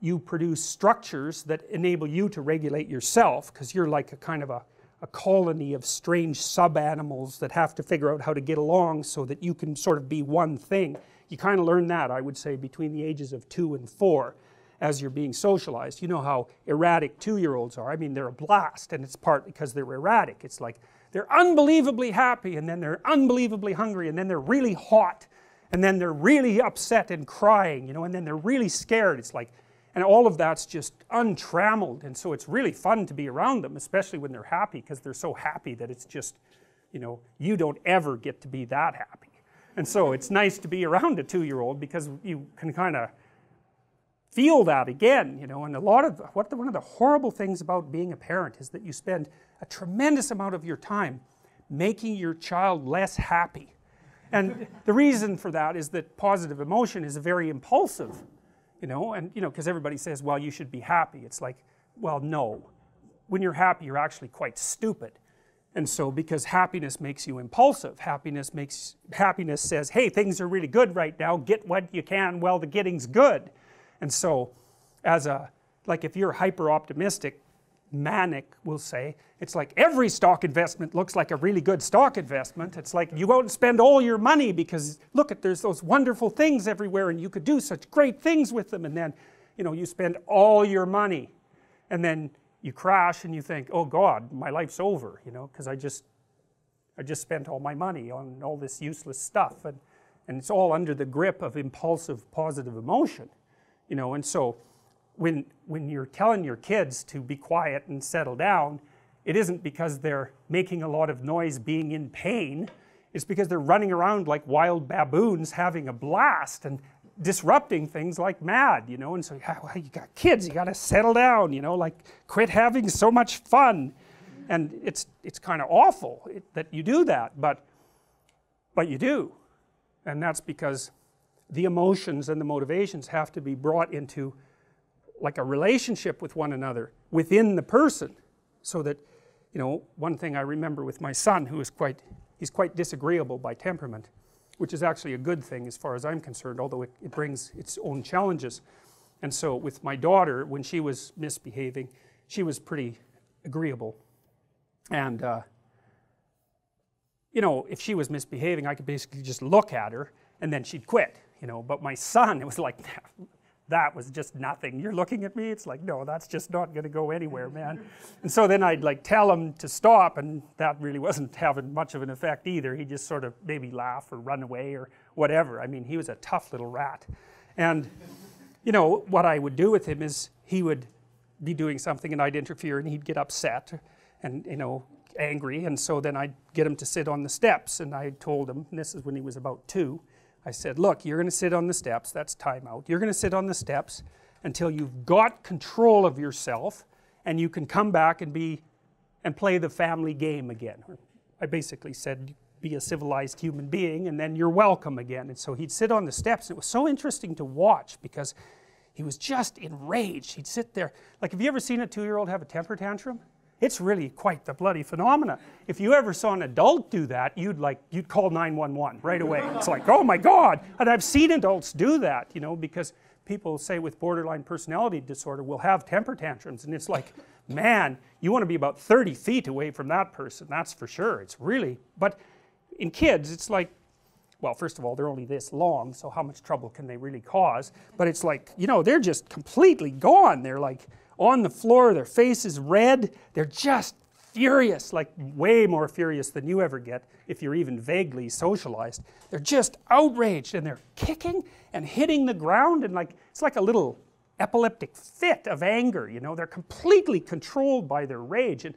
you produce structures that enable you to regulate yourself, because you're like a kind of a colony of strange sub-animals that have to figure out how to get along so that you can sort of be one thing. You kind of learn that, I would say, between the ages of 2 and 4 as you're being socialized. You know how erratic 2-year-olds are. I mean, they're a blast, and it's part because they're erratic. It's like they're unbelievably happy, and then they're unbelievably hungry, and then they're really hot, and then they're really upset and crying, you know, and then they're really scared. It's like, and all of that's just untrammeled, and so it's really fun to be around them, especially when they're happy, because they're so happy that it's just, you know, you don't ever get to be that happy. And so it's nice to be around a 2-year-old because you can kind of feel that again, you know. And a lot of one of the horrible things about being a parent is that you spend a tremendous amount of your time making your child less happy. And the reason for that is that positive emotion is very impulsive. You know, and you know, because everybody says, well, you should be happy. It's like, well, no. When you're happy, you're actually quite stupid. And so, because happiness makes you impulsive, happiness says, hey, things are really good right now, get what you can while the getting's good. And so, like if you're hyper optimistic, manic, we'll say, it's like every stock investment looks like a really good stock investment. It's like you go out and spend all your money because look, there's those wonderful things everywhere and you could do such great things with them, and then, you know, you spend all your money and then you crash and you think, oh God, my life's over, you know, because I just spent all my money on all this useless stuff, and it's all under the grip of impulsive positive emotion, you know. And so when you're telling your kids to be quiet and settle down, it isn't because they're making a lot of noise being in pain. It's because they're running around like wild baboons having a blast and disrupting things like mad, you know. And so well, you got kids, you got to settle down, you know, like quit having so much fun. And it's kind of awful that you do that, but you do. And that's because the emotions and the motivations have to be brought into like a relationship with one another within the person, so that, you know, one thing I remember with my son, who is he's quite disagreeable by temperament, which is actually a good thing as far as I'm concerned, although it brings its own challenges. And so with my daughter, when she was misbehaving, she was pretty agreeable, and you know, if she was misbehaving, I could basically just look at her and then she'd quit, you know. But my son, it was like, that was just nothing. You're looking at me? It's like, no, that's just not going to go anywhere, man. And so then I'd like tell him to stop, and that really wasn't having much of an effect either. He'd just sort of maybe laugh or run away or whatever. I mean, he was a tough little rat. And, you know, what I would do with him is he would be doing something and I'd interfere and he'd get upset and, you know, angry. And so then I'd get him to sit on the steps, and I told him, and this is when he was about 2, I said, look, you're going to sit on the steps, that's time out. You're going to sit on the steps until you've got control of yourself and you can come back and play the family game again. I basically said, be a civilized human being and then you're welcome again. And so he'd sit on the steps. It was so interesting to watch because he was just enraged. He'd sit there. Like, have you ever seen a 2-year-old have a temper tantrum? It's really quite the bloody phenomena. If you ever saw an adult do that, you'd call 911 right away. It's like, oh my God. And I've seen adults do that, you know, because people say with borderline personality disorder will have temper tantrums, and it's like, man, you want to be about 30 feet away from that person, that's for sure. It's really, but in kids, it's like, well, first of all, they're only this long, so how much trouble can they really cause? But it's like, you know, they're just completely gone. They're like on the floor, their face is red, they're just furious, like way more furious than you ever get if you're even vaguely socialized. They're just outraged, and they're kicking and hitting the ground, and like, it's like a little epileptic fit of anger, you know. They're completely controlled by their rage, and